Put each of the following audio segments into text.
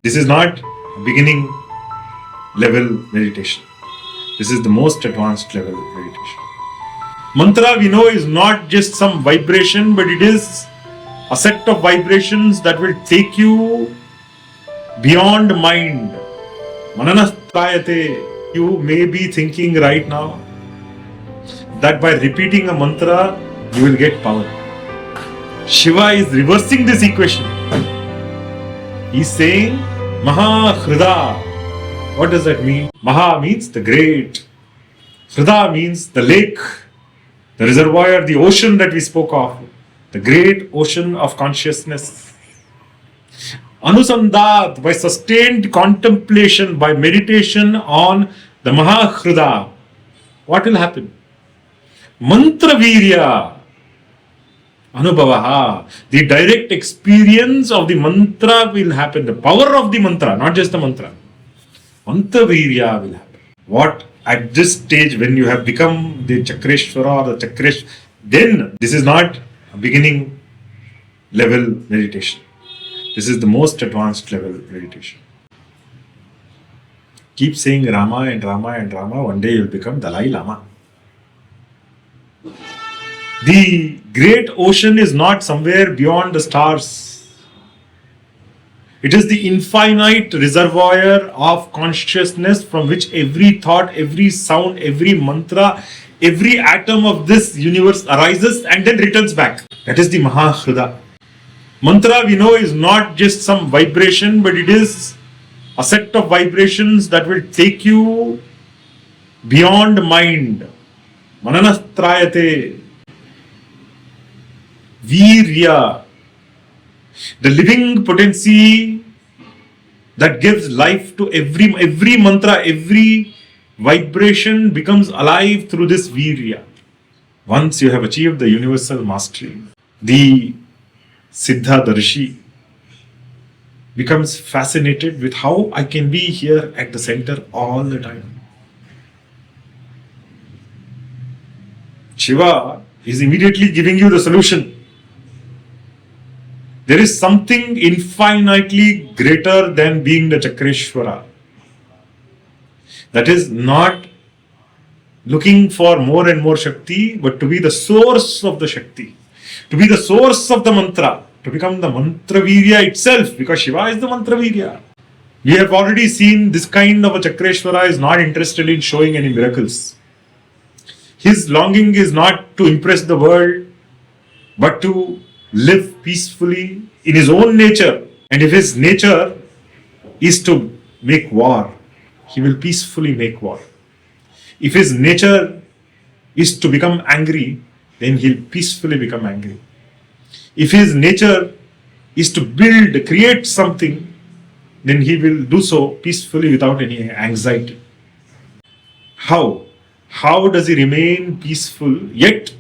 This is not beginning level meditation. This is the most advanced level meditation. Mantra, we know, is not just some vibration, but it is a set of vibrations that will take you beyond mind. Mananastrayate. You may be thinking right now that by repeating a mantra, you will get power. Shiva is reversing this equation. He's saying, Maha Hrida. What does that mean? Maha means the great. Hrida means the lake, the reservoir, the ocean that we spoke of. The great ocean of consciousness. Anusandat, by sustained contemplation, by meditation on the Maha Hrida, what will happen? Mantra virya. Anubhavaha, the direct experience of the mantra will happen. The power of the mantra, not just the mantra. Mantra virya will happen. What at this stage, when you have become the Chakreshwara or the Chakresh, then this is not a beginning level meditation. This is the most advanced level meditation. Keep saying Rama and Rama and Rama, one day you will become Dalai Lama. The great ocean is not somewhere beyond the stars. It is the infinite reservoir of consciousness from which every thought, every sound, every mantra, every atom of this universe arises and then returns back. That is the Maha Hrida. Mantra, we know, is not just some vibration, but it is a set of vibrations that will take you beyond mind. Mananastrayate. Virya, the living potency that gives life to every mantra, every vibration becomes alive through this virya. Once you have achieved the universal mastery, the Siddha, the Rishi, becomes fascinated with how I can be here at the center all the time. Shiva is immediately giving you the solution. There is something infinitely greater than being the Chakreshwara. That is not looking for more and more shakti, but to be the source of the shakti, to be the source of the mantra, to become the mantra virya itself, because Shiva is the mantra virya. We have already seen this kind of a Chakreshwara is not interested in showing any miracles. His longing is not to impress the world, but to live peacefully in his own nature. And if his nature is to make war, he will peacefully make war. If his nature is to become angry, then he'll peacefully become angry. If his nature is to build, create something, then he will do so peacefully without any anxiety. How? How does he remain peaceful yet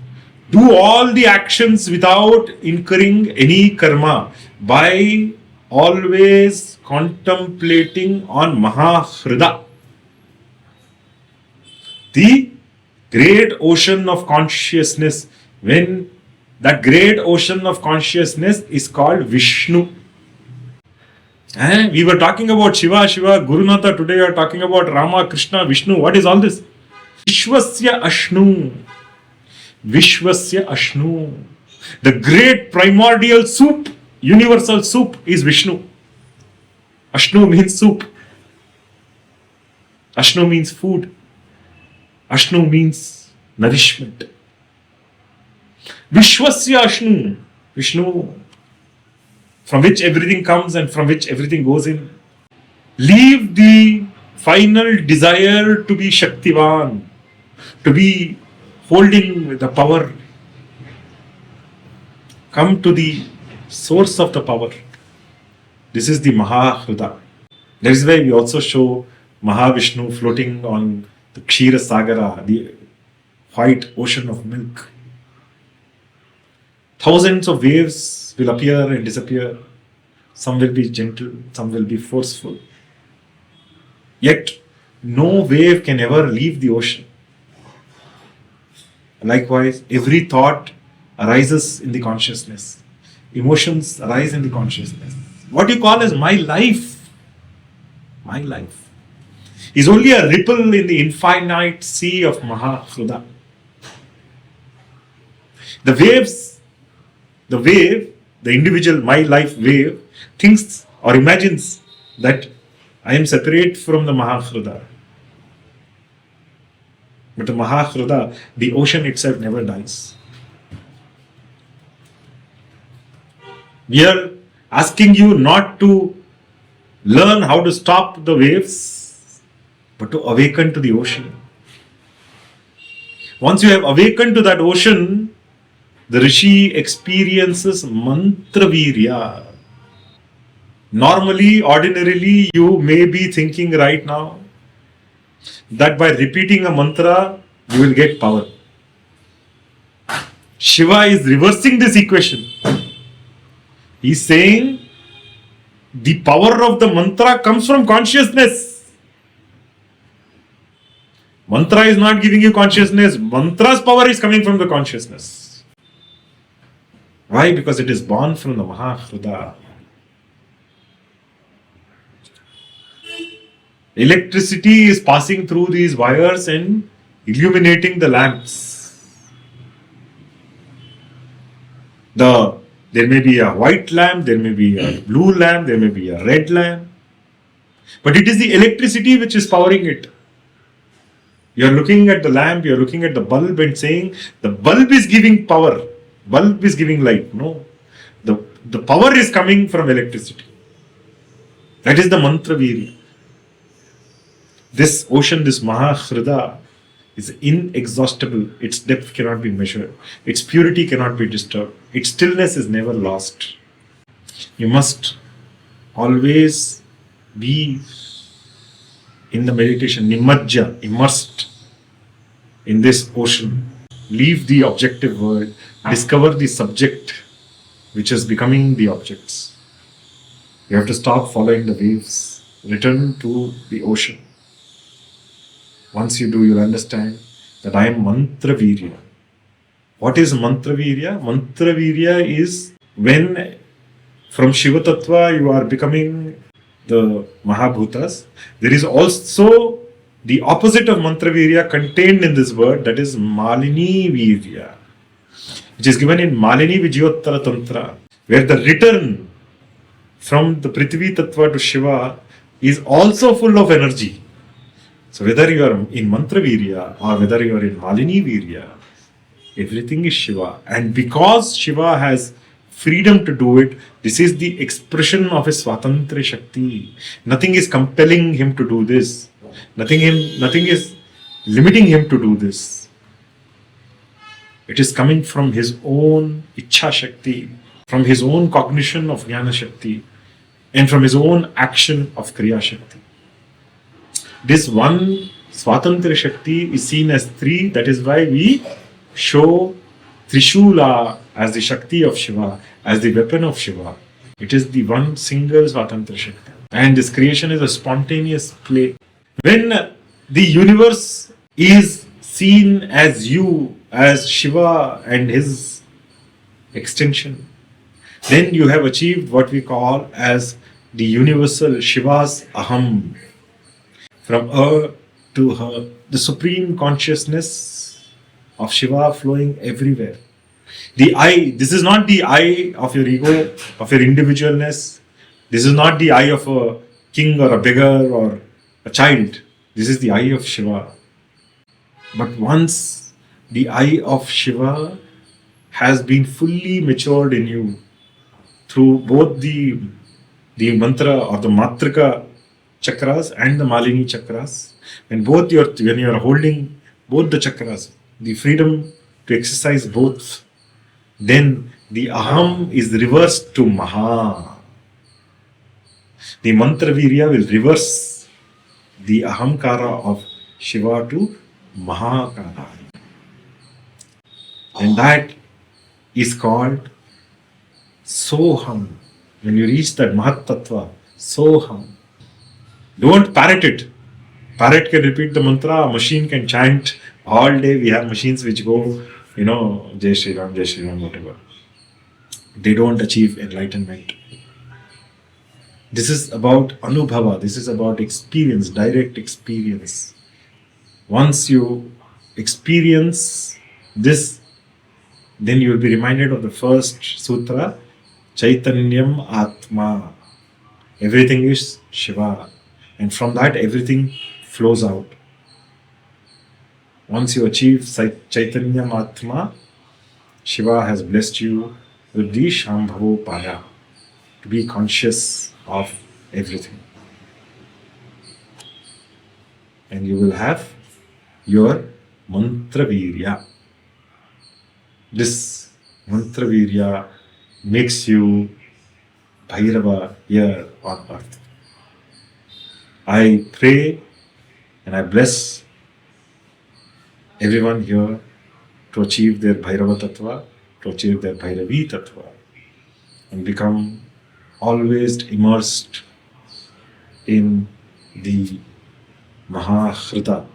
do all the actions without incurring any karma? By always contemplating on Maha Hrida, the great ocean of consciousness. When that great ocean of consciousness is called Vishnu. We were talking about Shiva, Gurunatha. Today we are talking about Rama, Krishna, Vishnu. What is all this? Vishwasya Ashnu. Vishwasya Ashnu. The great primordial soup, universal soup is Vishnu. Ashnu means soup. Ashnu means food. Ashnu means nourishment. Vishwasya Ashnu. Vishnu, from which everything comes and from which everything goes in. Leave the final desire to be Shaktivan, to be holding the power. Come to the source of the power. This is the Maha Hrida. That is why we also show Mahavishnu floating on the Kshira Sagara, the white ocean of milk. Thousands of waves will appear and disappear. Some will be gentle, some will be forceful. Yet, no wave can ever leave the ocean. Likewise, every thought arises in the consciousness. Emotions arise in the consciousness. What you call as my life my life, is only a ripple in the infinite sea of Mahamudra. The waves, the individual my life wave, thinks or imagines that I am separate from the Mahamudra. But the Mahamudra, the ocean itself never dies. We are asking you not to learn how to stop the waves, but to awaken to the ocean. Once you have awakened to that ocean, the Rishi experiences mantra virya. Normally, ordinarily, you may be thinking right now that by repeating a mantra, you will get power. Shiva is reversing this equation. He is saying the power of the mantra comes from consciousness. Mantra is not giving you consciousness. Mantra's power is coming from the consciousness. Why? Because it is born from the Mahamudra. Electricity is passing through these wires and illuminating the lamps. There may be a white lamp, there may be a blue lamp, there may be a red lamp. But it is the electricity which is powering it. You are looking at the lamp, you are looking at the bulb and saying, the bulb is giving power, bulb is giving light. No. The power is coming from electricity. That is the mantra virya. This ocean, this Mahamudra, is inexhaustible. Its depth cannot be measured. Its purity cannot be disturbed. Its stillness is never lost. You must always be in the meditation, nimajja, immersed in this ocean. Leave the objective world. Discover the subject which is becoming the objects. You have to stop following the waves. Return to the ocean. Once you do, you'll understand that I am mantra virya. What is mantra virya? Mantra virya is when from Shiva Tattva you are becoming the Mahabhutas. There is also the opposite of mantra virya contained in this word, that is Malini virya, which is given in Malini Vijayottara Tantra, where the return from the Prithvi Tattva to Shiva is also full of energy. So whether you are in mantra virya or whether you are in Malini virya, everything is Shiva. And because Shiva has freedom to do it, this is the expression of his svatantrya shakti. Nothing is compelling him to do this. Nothing is limiting him to do this. It is coming from his own ichha shakti, from his own cognition of jnana shakti, and from his own action of kriya shakti. This one svatantrya shakti is seen as three. That is why we show Trishula as the shakti of Shiva, as the weapon of Shiva. It is the one single svatantrya shakti. And this creation is a spontaneous play. When the universe is seen as you, as Shiva and his extension, then you have achieved what we call as the universal Shiva's Aham. From her to her, the supreme consciousness of Shiva flowing everywhere. The I, this is not the I of your ego, of your individualness. This is not the I of a king or a beggar or a child. This is the I of Shiva. But once the I of Shiva has been fully matured in you through both the mantra or the matrika chakras and the Malini chakras, when you are holding both the chakras, the freedom to exercise both, then the Aham is reversed to Maha. The mantra virya will reverse the Ahamkara of Shiva to Mahakara. And that is called Soham. When you reach that Mahat Tattva, Soham. Don't parrot it. Parrot can repeat the mantra, a machine can chant all day. We have machines which go, Jai Shri Ram, whatever. They don't achieve enlightenment. This is about anubhava, this is about experience, direct experience. Once you experience this, then you will be reminded of the first sutra, Chaitanyam Atma. Everything is Shiva. And from that, everything flows out. Once you achieve Chaitanyam Atma, Shiva has blessed you with the Shambhavo Paya, to be conscious of everything. And you will have your mantra virya. This mantra virya makes you Bhairava here on earth. I pray and I bless everyone here to achieve their Bhairava Tattva, to achieve their Bhairavi Tattva, and become always immersed in the Maha Hrita,